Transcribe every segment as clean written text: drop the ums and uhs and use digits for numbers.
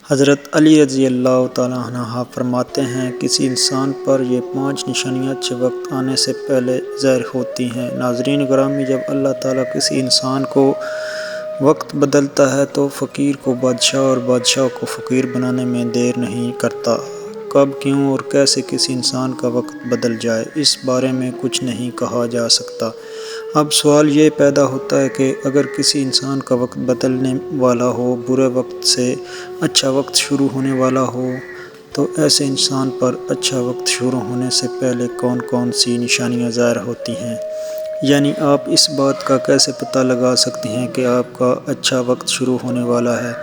حضرت علی رضی اللہ تعالیٰ عنہ فرماتے ہیں، کسی انسان پر یہ 5 نشانیاں اچھے وقت آنے سے پہلے ظاہر ہوتی ہیں۔ ناظرین گرامی، جب اللہ تعالیٰ کسی انسان کو وقت بدلتا ہے تو فقیر کو بادشاہ اور بادشاہ کو فقیر بنانے میں دیر نہیں کرتا۔ کب، کیوں اور کیسے کسی انسان کا وقت بدل جائے، اس بارے میں کچھ نہیں کہا جا سکتا۔ اب سوال یہ پیدا ہوتا ہے کہ اگر کسی انسان کا وقت بدلنے والا ہو، برے وقت سے اچھا وقت شروع ہونے والا ہو، تو ایسے انسان پر اچھا وقت شروع ہونے سے پہلے کون کون سی نشانیاں ظاہر ہوتی ہیں؟ یعنی آپ اس بات کا کیسے پتہ لگا سکتے ہیں کہ آپ کا اچھا وقت شروع ہونے والا ہے؟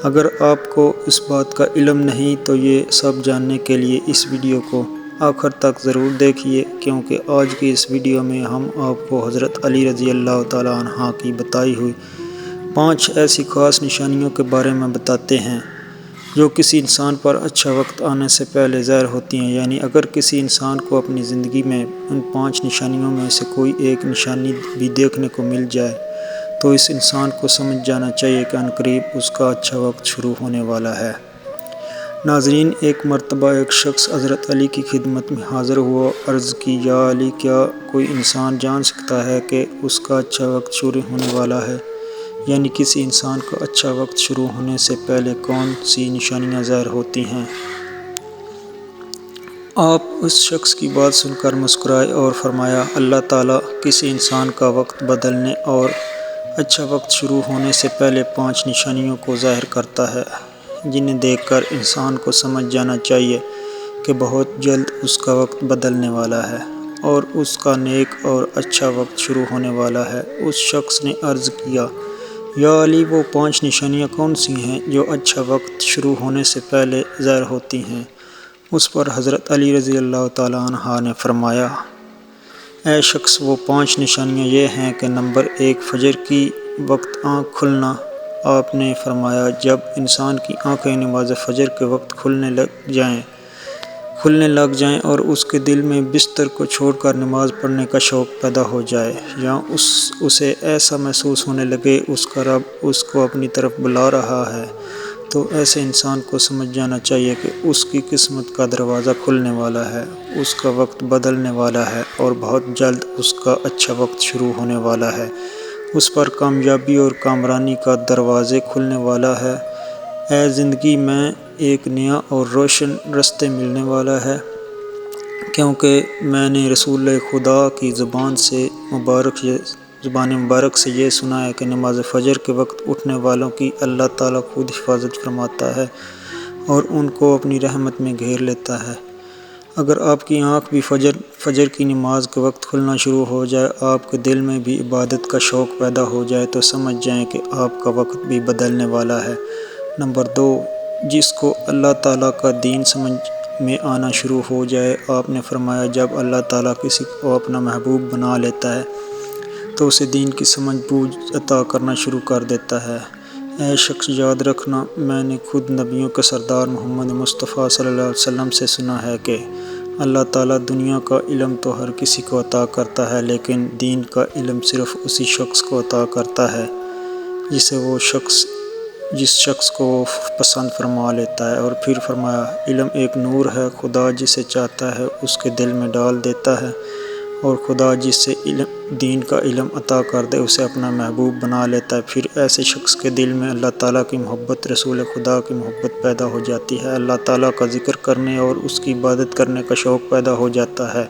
اگر آپ کو اس بات کا علم نہیں تو یہ سب جاننے کے لیے اس ویڈیو کو آخر تک ضرور دیکھیے، کیونکہ آج کی اس ویڈیو میں ہم آپ کو حضرت علی رضی اللہ تعالیٰ عنہ کی بتائی ہوئی 5 ایسی خاص نشانیوں کے بارے میں بتاتے ہیں جو کسی انسان پر اچھا وقت آنے سے پہلے ظاہر ہوتی ہیں۔ یعنی اگر کسی انسان کو اپنی زندگی میں ان 5 نشانیوں میں سے کوئی ایک نشانی بھی دیکھنے کو مل جائے تو اس انسان کو سمجھ جانا چاہیے کہ عنقریب اس کا اچھا وقت شروع ہونے والا ہے۔ ناظرین، ایک مرتبہ ایک شخص حضرت علی کی خدمت میں حاضر ہوا، عرض کی، یا علی، کیا کوئی انسان جان سکتا ہے کہ اس کا اچھا وقت شروع ہونے والا ہے؟ یعنی کسی انسان کا اچھا وقت شروع ہونے سے پہلے کون سی نشانیاں ظاہر ہوتی ہیں؟ آپ اس شخص کی بات سن کر مسکرائے اور فرمایا، اللہ تعالیٰ کسی انسان کا وقت بدلنے اور اچھا وقت شروع ہونے سے پہلے 5 نشانیوں کو ظاہر کرتا ہے، جنہیں دیکھ کر انسان کو سمجھ جانا چاہیے کہ بہت جلد اس کا وقت بدلنے والا ہے اور اس کا نیک اور اچھا وقت شروع ہونے والا ہے۔ اس شخص نے عرض کیا، یا علی، وہ 5 نشانیاں کون سی ہیں جو اچھا وقت شروع ہونے سے پہلے ظاہر ہوتی ہیں؟ اس پر حضرت علی رضی اللہ تعالیٰ عنہ نے فرمایا، اے شخص، وہ 5 نشانیاں یہ ہیں کہ نمبر 1، فجر کی وقت آنکھ کھلنا۔ آپ نے فرمایا، جب انسان کی آنکھیں نماز فجر کے وقت کھلنے لگ جائیں اور اس کے دل میں بستر کو چھوڑ کر نماز پڑھنے کا شوق پیدا ہو جائے، یا اسے ایسا محسوس ہونے لگے اس کا رب اس کو اپنی طرف بلا رہا ہے، تو ایسے انسان کو سمجھ جانا چاہیے کہ اس کی قسمت کا دروازہ کھلنے والا ہے، اس کا وقت بدلنے والا ہے اور بہت جلد اس کا اچھا وقت شروع ہونے والا ہے، اس پر کامیابی اور کامرانی کا دروازے کھلنے والا ہے۔ اے زندگی میں ایک نیا اور روشن راستے ملنے والا ہے، کیونکہ میں نے رسول خدا کی زبان مبارک سے یہ سنا ہے کہ نماز فجر کے وقت اٹھنے والوں کی اللہ تعالیٰ خود حفاظت فرماتا ہے اور ان کو اپنی رحمت میں گھیر لیتا ہے۔ اگر آپ کی آنکھ بھی فجر کی نماز کے وقت کھلنا شروع ہو جائے، آپ کے دل میں بھی عبادت کا شوق پیدا ہو جائے، تو سمجھ جائیں کہ آپ کا وقت بھی بدلنے والا ہے۔ نمبر 2، جس کو اللہ تعالیٰ کا دین سمجھ میں آنا شروع ہو جائے۔ آپ نے فرمایا، جب اللہ تعالیٰ کسی کو اپنا محبوب بنا لیتا ہے تو اسے دین کی سمجھ بوجھ عطا کرنا شروع کر دیتا ہے۔ اے شخص، یاد رکھنا، میں نے خود نبیوں کے سردار محمد مصطفیٰ صلی اللہ علیہ وسلم سے سنا ہے کہ اللہ تعالیٰ دنیا کا علم تو ہر کسی کو عطا کرتا ہے، لیکن دین کا علم صرف اسی شخص کو عطا کرتا ہے جس شخص کو وہ پسند فرما لیتا ہے۔ اور پھر فرمایا، علم ایک نور ہے، خدا جسے چاہتا ہے اس کے دل میں ڈال دیتا ہے، اور خدا جسے دین کا علم عطا کر دے اسے اپنا محبوب بنا لیتا ہے۔ پھر ایسے شخص کے دل میں اللہ تعالیٰ کی محبت، رسول خدا کی محبت پیدا ہو جاتی ہے، اللہ تعالیٰ کا ذکر کرنے اور اس کی عبادت کرنے کا شوق پیدا ہو جاتا ہے،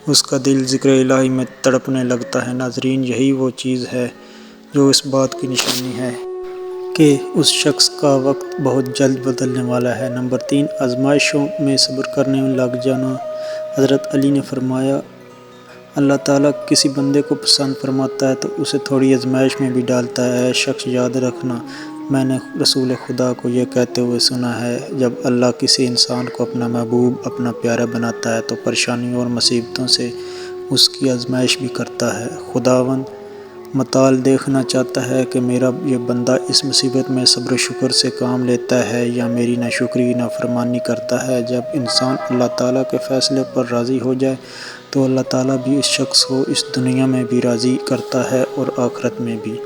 اس کا دل ذکر الہی میں تڑپنے لگتا ہے۔ ناظرین، یہی وہ چیز ہے جو اس بات کی نشانی ہے کہ اس شخص کا وقت بہت جلد بدلنے والا ہے۔ نمبر 3، آزمائشوں میں صبر کرنے میں لگ جانا۔ حضرت علی نے فرمایا، اللہ تعالیٰ کسی بندے کو پسند فرماتا ہے تو اسے تھوڑی آزمائش میں بھی ڈالتا ہے۔ اے شخص، یاد رکھنا، میں نے رسول خدا کو یہ کہتے ہوئے سنا ہے، جب اللہ کسی انسان کو اپنا محبوب، اپنا پیارا بناتا ہے تو پریشانیوں اور مصیبتوں سے اس کی آزمائش بھی کرتا ہے۔ خداوند متعال دیکھنا چاہتا ہے کہ میرا یہ بندہ اس مصیبت میں صبر و شکر سے کام لیتا ہے یا میری ناشکری، نافرمانی کرتا ہے۔ جب انسان اللہ تعالیٰ کے فیصلے پر راضی ہو جائے تو اللہ تعالیٰ بھی اس شخص کو اس دنیا میں بھی راضی کرتا ہے اور آخرت میں بھی۔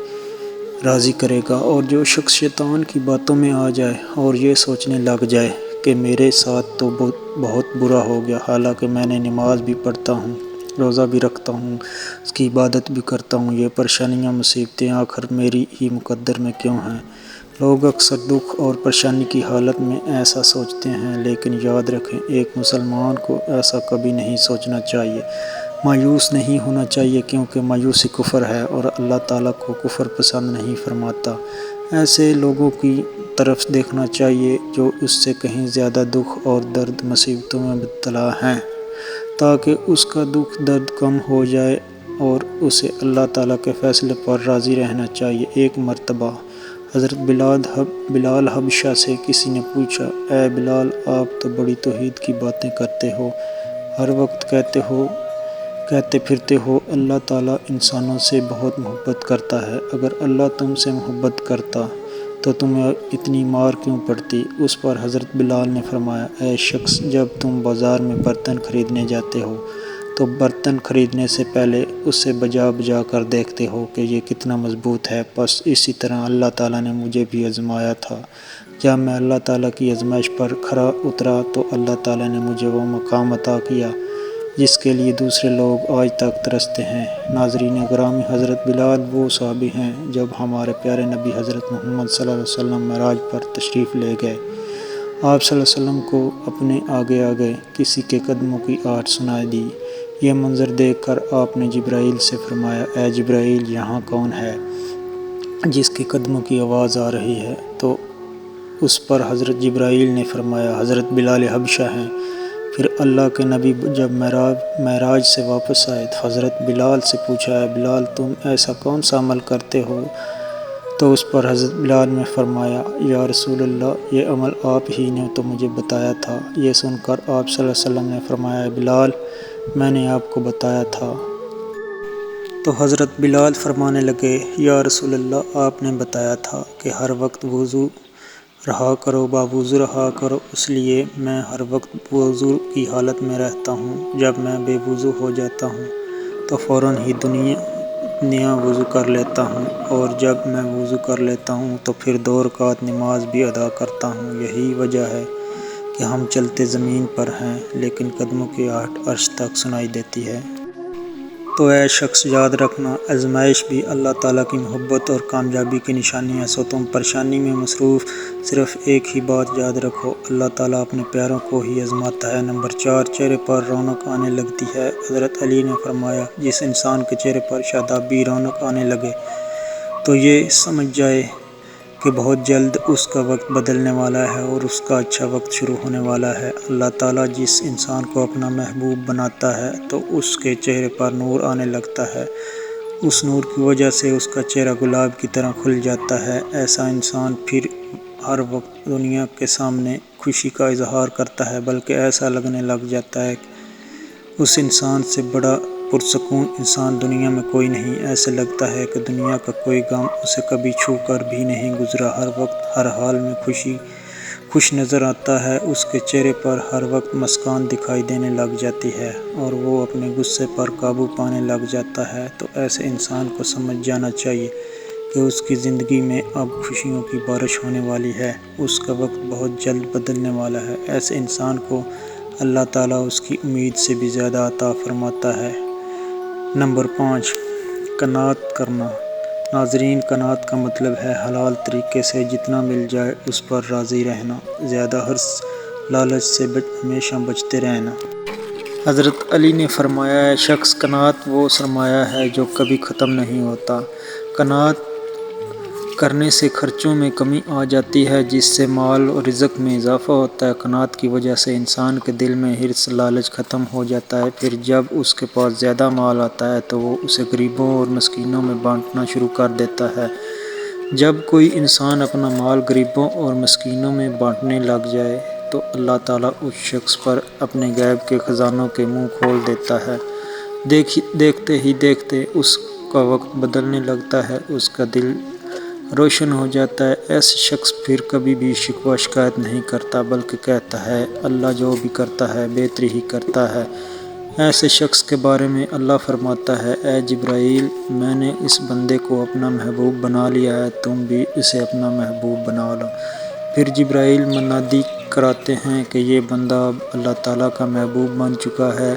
راضی کرے گا۔ اور جو شخص شیطان کی باتوں میں آ جائے اور یہ سوچنے لگ جائے کہ میرے ساتھ تو بہت برا ہو گیا، حالانکہ میں نے نماز بھی پڑھتا ہوں، روزہ بھی رکھتا ہوں، اس کی عبادت بھی کرتا ہوں، یہ پریشانیاں مصیبتیں آخر میری ہی مقدر میں کیوں ہیں؟ لوگ اکثر دکھ اور پریشانی کی حالت میں ایسا سوچتے ہیں، لیکن یاد رکھیں ایک مسلمان کو ایسا کبھی نہیں سوچنا چاہیے، مایوس نہیں ہونا چاہیے، کیونکہ مایوسی کفر ہے اور اللہ تعالیٰ کو کفر پسند نہیں فرماتا۔ ایسے لوگوں کی طرف دیکھنا چاہیے جو اس سے کہیں زیادہ دکھ اور درد مصیبتوں میں مبتلا ہیں، تاکہ اس کا دکھ درد کم ہو جائے اور اسے اللہ تعالیٰ کے فیصلے پر راضی رہنا چاہیے۔ ایک مرتبہ حضرت بلال حبشہ سے کسی نے پوچھا، اے بلال، آپ تو بڑی توحید کی باتیں کرتے ہو، ہر وقت کہتے پھرتے ہو اللہ تعالیٰ انسانوں سے بہت محبت کرتا ہے، اگر اللہ تم سے محبت کرتا تو تمہیں اتنی مار کیوں پڑتی؟ اس پر حضرت بلال نے فرمایا، اے شخص، جب تم بازار میں برتن خریدنے جاتے ہو تو برتن خریدنے سے پہلے اسے بجا کر دیکھتے ہو کہ یہ کتنا مضبوط ہے، بس اسی طرح اللہ تعالیٰ نے مجھے بھی آزمایا تھا، جب میں اللہ تعالیٰ کی آزمائش پر کھرا اترا تو اللہ تعالیٰ نے مجھے وہ مقام عطا کیا جس کے لیے دوسرے لوگ آج تک ترستے ہیں۔ ناظرین گرامی، حضرت بلال وہ صحابی ہیں جب ہمارے پیارے نبی حضرت محمد صلی اللہ علیہ وسلم معراج پر تشریف لے گئے، آپ صلی اللہ علیہ وسلم کو اپنے آگے آگے کسی کے قدموں کی آہٹ سنائی دی۔ یہ منظر دیکھ کر آپ نے جبرائیل سے فرمایا، اے جبرائیل، یہاں کون ہے جس کے قدموں کی آواز آ رہی ہے؟ تو اس پر حضرت جبرائیل نے فرمایا، حضرت بلال حبشہ ہیں۔ پھر اللہ کے نبی جب معراج سے واپس آئے تو حضرت بلال سے پوچھا، اے بلال، تم ایسا کون سا عمل کرتے ہو؟ تو اس پر حضرت بلال نے فرمایا، یا رسول اللہ، یہ عمل آپ ہی نے تو مجھے بتایا تھا۔ یہ سن کر آپ صلی اللہ علیہ وسلم نے فرمایا، اے بلال، میں نے آپ کو بتایا تھا۔ تو حضرت بلال فرمانے لگے، یا رسول اللہ، آپ نے بتایا تھا کہ ہر وقت وضو رہا کرو، باوضو رہا کرو، اس لیے میں ہر وقت وضو کی حالت میں رہتا ہوں۔ جب میں بے وضو ہو جاتا ہوں تو فوراً ہی دنیا وضو کر لیتا ہوں، اور جب میں وضو کر لیتا ہوں تو پھر 2 رکعت نماز بھی ادا کرتا ہوں۔ یہی وجہ ہے کہ ہم چلتے زمین پر ہیں لیکن قدموں کی آہٹ عرش تک سنائی دیتی ہے۔ تو اے شخص، یاد رکھنا، آزمائش بھی اللہ تعالیٰ کی محبت اور کامیابی کی نشانی ہے۔ سو تم پریشانی میں مصروف صرف ایک ہی بات یاد رکھو، اللہ تعالیٰ اپنے پیاروں کو ہی آزماتا ہے۔ نمبر 4، چہرے پر رونق آنے لگتی ہے۔ حضرت علی نے فرمایا، جس انسان کے چہرے پر شادابی رونق آنے لگے تو یہ سمجھ جائے کہ بہت جلد اس کا وقت بدلنے والا ہے اور اس کا اچھا وقت شروع ہونے والا ہے۔ اللہ تعالیٰ جس انسان کو اپنا محبوب بناتا ہے تو اس کے چہرے پر نور آنے لگتا ہے، اس نور کی وجہ سے اس کا چہرہ گلاب کی طرح کھل جاتا ہے۔ ایسا انسان پھر ہر وقت دنیا کے سامنے خوشی کا اظہار کرتا ہے، بلکہ ایسا لگنے لگ جاتا ہے کہ اس انسان سے بڑا پرسکون انسان دنیا میں کوئی نہیں۔ ایسے لگتا ہے کہ دنیا کا کوئی غم اسے کبھی چھو کر بھی نہیں گزرا، ہر وقت ہر حال میں خوش نظر آتا ہے، اس کے چہرے پر ہر وقت مسکان دکھائی دینے لگ جاتی ہے اور وہ اپنے غصے پر قابو پانے لگ جاتا ہے۔ تو ایسے انسان کو سمجھ جانا چاہیے کہ اس کی زندگی میں اب خوشیوں کی بارش ہونے والی ہے، اس کا وقت بہت جلد بدلنے والا ہے۔ ایسے انسان کو اللہ تعالیٰ اس کی امید سے بھی زیادہ عطا فرماتا ہے۔ نمبر 5، قناعت کرنا۔ ناظرین، قناعت کا مطلب ہے حلال طریقے سے جتنا مل جائے اس پر راضی رہنا، زیادہ حرص لالچ سے ہمیشہ بچتے رہنا۔ حضرت علی نے فرمایا، اے شخص، قناعت وہ سرمایہ ہے جو کبھی ختم نہیں ہوتا۔ قناعت کرنے سے خرچوں میں کمی آ جاتی ہے، جس سے مال اور رزق میں اضافہ ہوتا ہے۔ قناعت کی وجہ سے انسان کے دل میں حرص لالچ ختم ہو جاتا ہے، پھر جب اس کے پاس زیادہ مال آتا ہے تو وہ اسے غریبوں اور مسکینوں میں بانٹنا شروع کر دیتا ہے۔ جب کوئی انسان اپنا مال غریبوں اور مسکینوں میں بانٹنے لگ جائے تو اللہ تعالیٰ اس شخص پر اپنے غیب کے خزانوں کے منہ کھول دیتا ہے۔ دیکھتے ہی دیکھتے اس کا وقت بدلنے لگتا ہے، اس کا دل روشن ہو جاتا ہے۔ ایسے شخص پھر کبھی بھی شکوہ شکایت نہیں کرتا، بلکہ کہتا ہے، اللہ جو بھی کرتا ہے بہتری ہی کرتا ہے۔ ایسے شخص کے بارے میں اللہ فرماتا ہے، اے جبرائیل، میں نے اس بندے کو اپنا محبوب بنا لیا ہے، تم بھی اسے اپنا محبوب بنا لو۔ پھر جبرائیل منادی کراتے ہیں کہ یہ بندہ اب اللہ تعالیٰ کا محبوب بن چکا ہے۔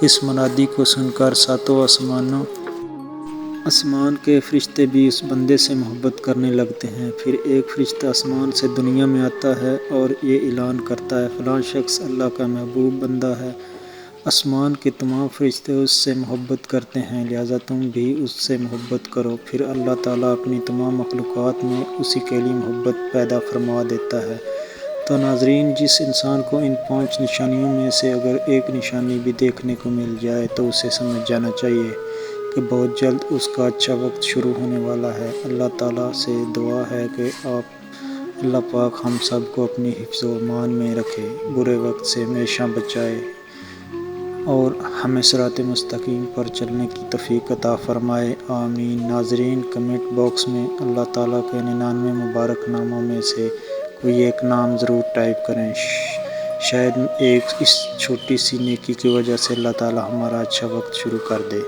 اس منادی کو سن کر ساتوں آسمان کے فرشتے بھی اس بندے سے محبت کرنے لگتے ہیں۔ پھر ایک فرشتہ آسمان سے دنیا میں آتا ہے اور یہ اعلان کرتا ہے، فلاں شخص اللہ کا محبوب بندہ ہے۔ آسمان کے تمام فرشتے اس سے محبت کرتے ہیں، لہٰذا تم بھی اس سے محبت کرو۔ پھر اللہ تعالیٰ اپنی تمام مخلوقات میں اسی کے لیے محبت پیدا فرما دیتا ہے۔ تو ناظرین، جس انسان کو ان 5 نشانیوں میں سے اگر ایک نشانی بھی دیکھنے کو مل جائے تو اسے سمجھ جانا چاہیے کہ بہت جلد اس کا اچھا وقت شروع ہونے والا ہے۔ اللہ تعالیٰ سے دعا ہے کہ اللہ پاک ہم سب کو اپنی حفظ و امان میں رکھے، برے وقت سے ہمیشہ بچائے اور ہمیں صراط مستقیم پر چلنے کی توفیق عطا فرمائے، آمین۔ ناظرین، کمنٹ باکس میں اللہ تعالیٰ کے 99 مبارک ناموں میں سے کوئی ایک نام ضرور ٹائپ کریں، شاید اس چھوٹی سی نیکی کی وجہ سے اللہ تعالیٰ ہمارا اچھا وقت شروع کر دے۔